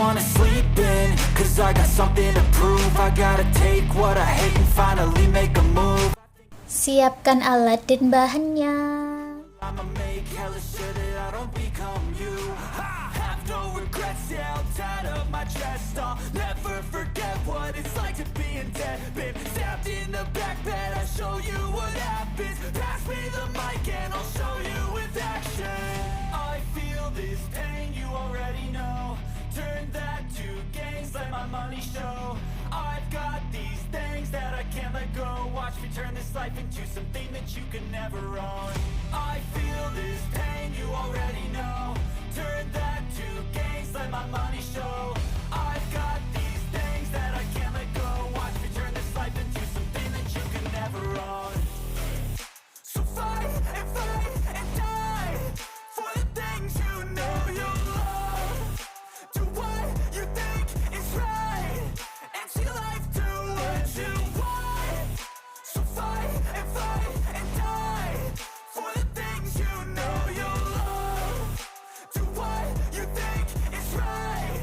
wanna sleep in, cause I got something to prove. I gotta take what I hate and finally make a move. Siapkan alat dan bahannya. I'ma make hella sure that I don't become you. I have no regrets, yeah, I'll tie up my chest. I'll never forget what it's like to be in debt. Been stabbed in the back bed, I'll show you what happens. Pass me the mic and I'll show you with action. I feel this pain, you already know. Turn that to gains, let my money show. I've got these things that I can't let go. Watch me turn this life into something that you can never own. I feel this pain, you already know. Turn that to gains, let my money show. I've got these things that I can't let go. Watch me turn this life into something that you can never own. So fight and die for the things you know you love. Do what you think is right and see life do what you want. So fight and die for the things you know you love. Do what you think is right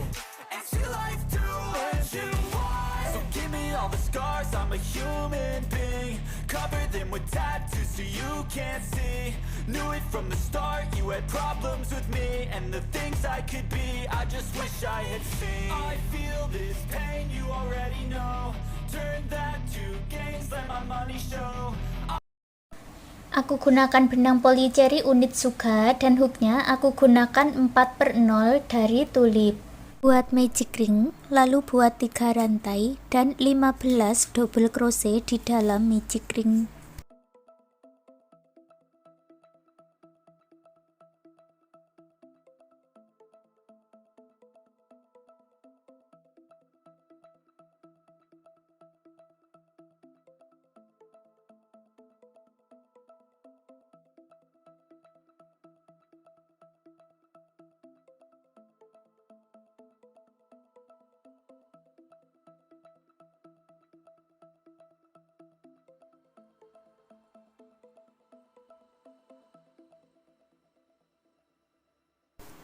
and see life do what you want. So give me all the scars, I'm a human being. Cover them with tattoos so you can't see. Knew it from the start, you had problems with me and the things I could be, I just wish I had seen. I feel this pain, you already know. Turn that to gains, let my money show. Aku gunakan benang polycherry unit Suga dan hooknya aku gunakan 4/0 dari tulip. Buat magic ring, lalu buat 3 rantai dan 15 double crochet di dalam magic ring.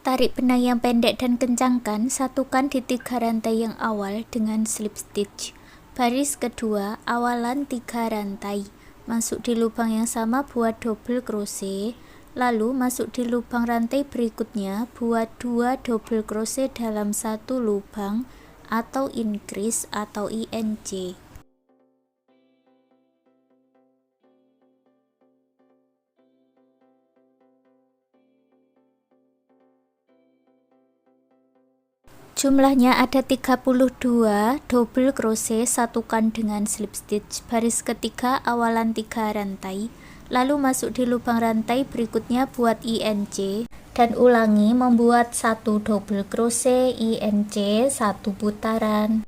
Tarik benang yang pendek dan kencangkan, satukan di 3 rantai yang awal dengan slip stitch. Baris kedua, awalan 3 rantai. Masuk di lubang yang sama buat double crochet, lalu masuk di lubang rantai berikutnya buat 2 double crochet dalam satu lubang atau increase atau INC. Jumlahnya ada 32 double crochet, satukan dengan slip stitch. Baris ketiga awalan 3 rantai, lalu masuk di lubang rantai berikutnya buat INC dan ulangi membuat 1 double crochet INC 1 putaran.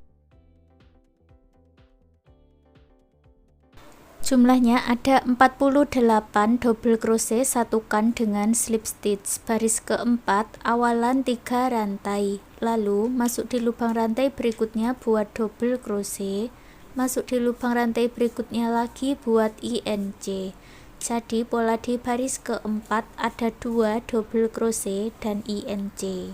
Jumlahnya ada 48 double crochet, satukan dengan slip stitch. Baris keempat awalan 3 rantai, lalu masuk di lubang rantai berikutnya buat double crochet, masuk di lubang rantai berikutnya lagi buat INC. Jadi pola di baris keempat ada 2 double crochet dan INC.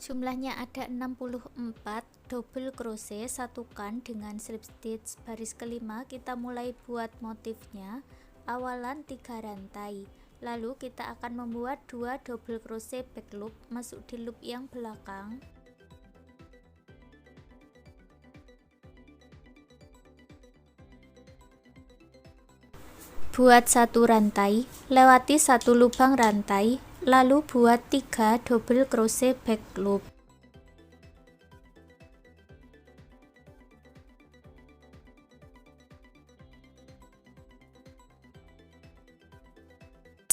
Jumlahnya ada 64 double crochet, satukan dengan slip stitch. Baris kelima kita mulai buat motifnya, awalan 3 rantai, lalu kita akan membuat 2 double crochet back loop, masuk di loop yang belakang, buat 1 rantai, lewati 1 lubang rantai, lalu buat 3 double crochet back loop.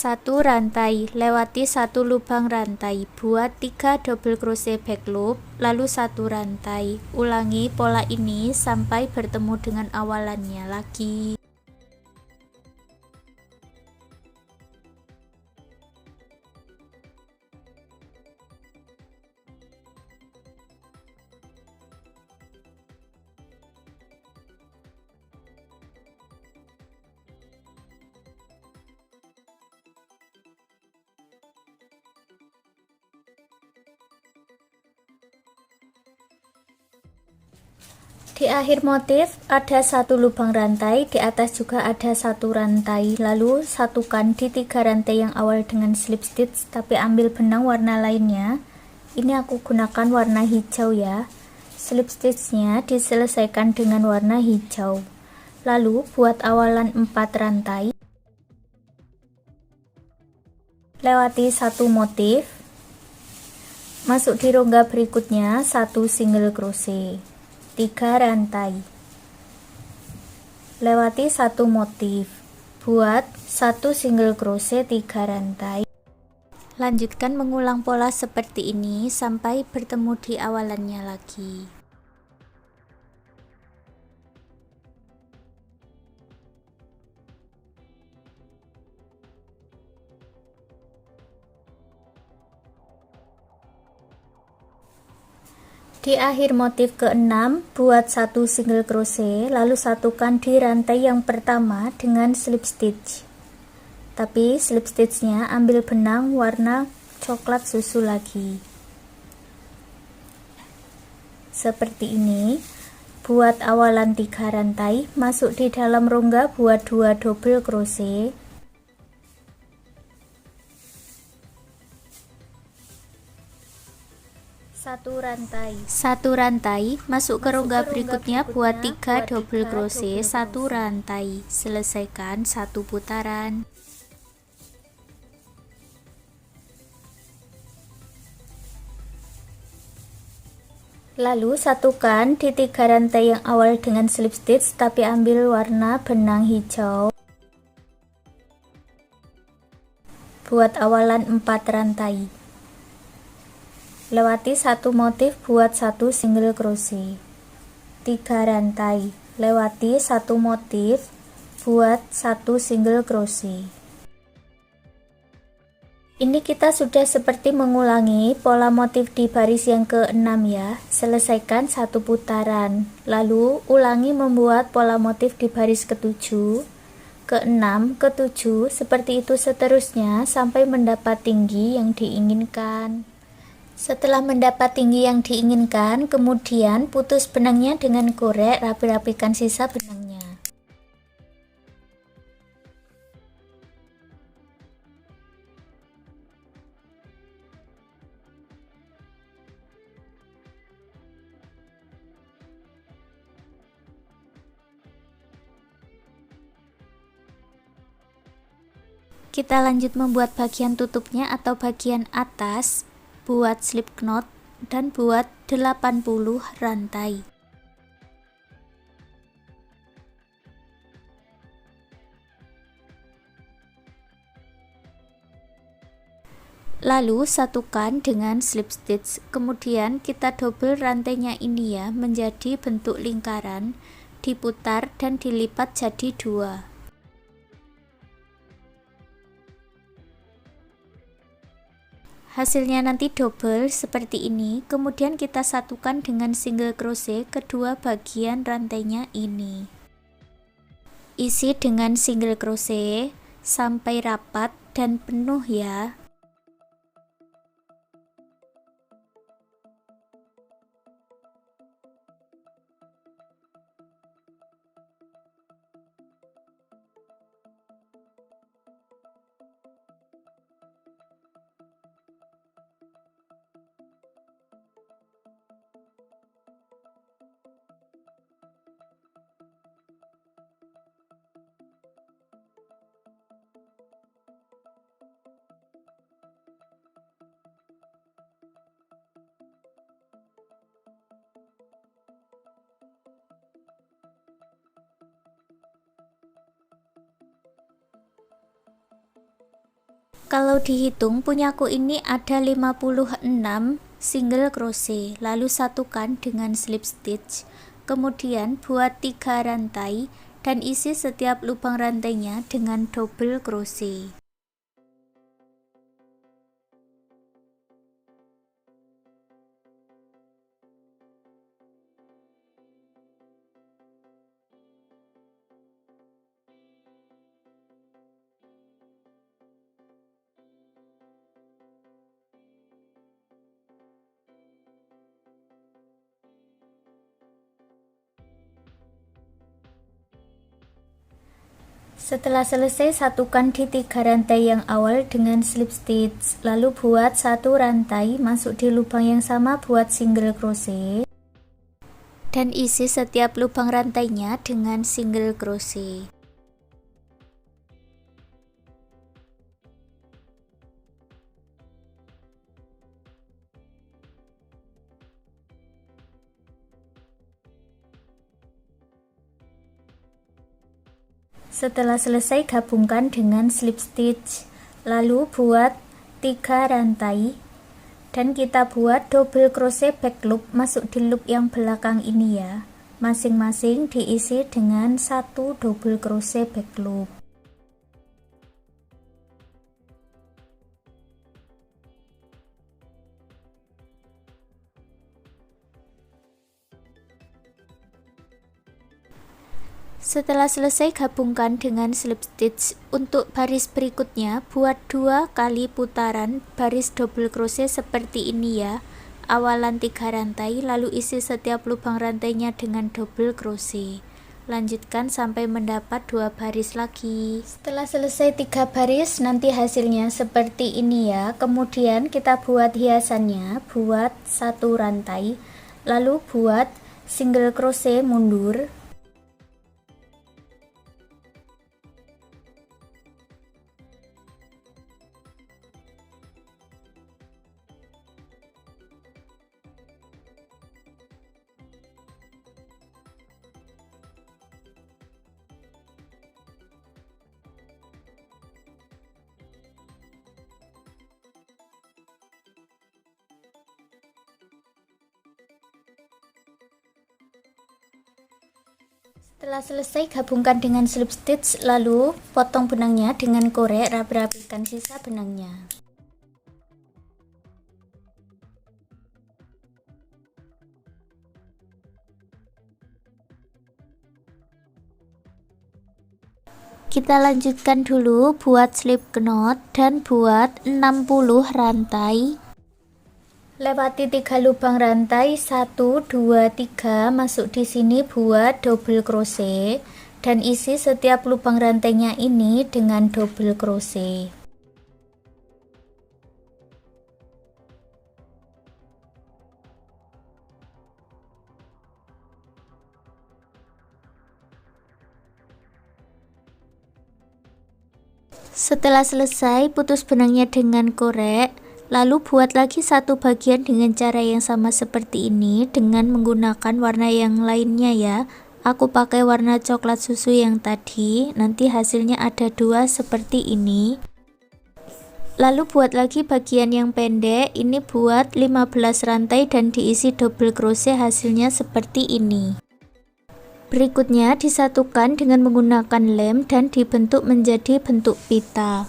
Satu rantai, lewati 1 lubang rantai, buat 3 double crochet back loop, lalu 1 rantai. Ulangi pola ini sampai bertemu dengan awalannya lagi. Di akhir motif ada satu lubang rantai, di atas juga ada satu rantai. Lalu satukan di 3 rantai yang awal dengan slip stitch, tapi ambil benang warna lainnya. Ini aku gunakan warna hijau ya. Slip stitchnya diselesaikan dengan warna hijau. Lalu buat awalan 4 rantai. Lewati satu motif. Masuk di rongga berikutnya 1 single crochet. 3 rantai, lewati satu motif, buat 1 single crochet 3 rantai. Lanjutkan mengulang pola seperti ini sampai bertemu di awalannya lagi. Di akhir motif ke-6, buat 1 single crochet, lalu satukan di rantai yang pertama dengan slip stitch. Tapi slip stitchnya ambil benang warna coklat susu lagi. Seperti ini. Buat awalan 3 rantai, masuk di dalam rongga, buat 2 double crochet. Satu rantai, masuk ke rongga berikutnya, buat 3 double crochet, 1 rantai, selesaikan 1 putaran. Lalu satukan di 3 rantai yang awal dengan slip stitch, tapi ambil warna benang hijau. Buat awalan 4 rantai. Lewati satu motif, buat 1 single crochet. 3 rantai, lewati satu motif, buat 1 single crochet. Ini kita sudah seperti mengulangi pola motif di baris yang ke-6 ya. Selesaikan 1 putaran, lalu ulangi membuat pola motif di baris ke-7, ke-6, ke-7, seperti itu seterusnya sampai mendapat tinggi yang diinginkan. Setelah mendapat tinggi yang diinginkan, kemudian putus benangnya dengan korek, rapi-rapikan sisa benangnya. Kita lanjut membuat bagian tutupnya atau bagian atas. Buat slip knot dan buat 80 rantai. Lalu satukan dengan slip stitch, kemudian kita double rantainya ini ya, menjadi bentuk lingkaran, diputar dan dilipat jadi 2. Hasilnya nanti double seperti ini, kemudian kita satukan dengan single crochet kedua bagian rantainya ini. Isi dengan single crochet sampai rapat dan penuh ya. Kalau dihitung punyaku ini ada 56 single crochet, lalu satukan dengan slip stitch, kemudian buat 3 rantai dan isi setiap lubang rantainya dengan double crochet. Setelah selesai, satukan di 3 rantai yang awal dengan slip stitch, lalu buat 1 rantai, masuk di lubang yang sama, buat single crochet dan isi setiap lubang rantainya dengan single crochet. Setelah selesai, gabungkan dengan slip stitch, lalu buat 3 rantai dan kita buat double crochet back loop masuk di loop yang belakang ini ya. Masing-masing diisi dengan 1 double crochet back loop. Setelah selesai, gabungkan dengan slip stitch. Untuk baris berikutnya, buat 2 kali putaran baris double crochet seperti ini ya. Awalan 3 rantai, lalu isi setiap lubang rantainya dengan double crochet. Lanjutkan sampai mendapat 2 baris lagi. Setelah selesai 3 baris, nanti hasilnya seperti ini ya. Kemudian kita buat hiasannya, buat 1 rantai, lalu buat single crochet mundur. Setelah selesai, gabungkan dengan slip stitch, lalu potong benangnya dengan korek, rapi-rapikan sisa benangnya. Kita lanjutkan dulu buat slip knot dan buat 60 rantai. Lewati 3 lubang rantai, 1, 2, 3, masuk di sini buat double crochet dan isi setiap lubang rantainya ini dengan double crochet. Setelah selesai, putus benangnya dengan korek. Lalu buat lagi 1 bagian dengan cara yang sama seperti ini dengan menggunakan warna yang lainnya ya. Aku pakai warna coklat susu yang tadi, nanti hasilnya ada 2 seperti ini. Lalu buat lagi bagian yang pendek, ini buat 15 rantai dan diisi double crochet, hasilnya seperti ini. Berikutnya disatukan dengan menggunakan lem dan dibentuk menjadi bentuk pita.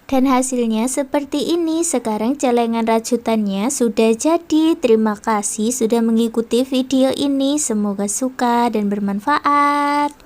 Dan hasilnya seperti ini. Sekarang celengan rajutannya sudah jadi. Terima kasih sudah mengikuti video ini. Semoga suka dan bermanfaat.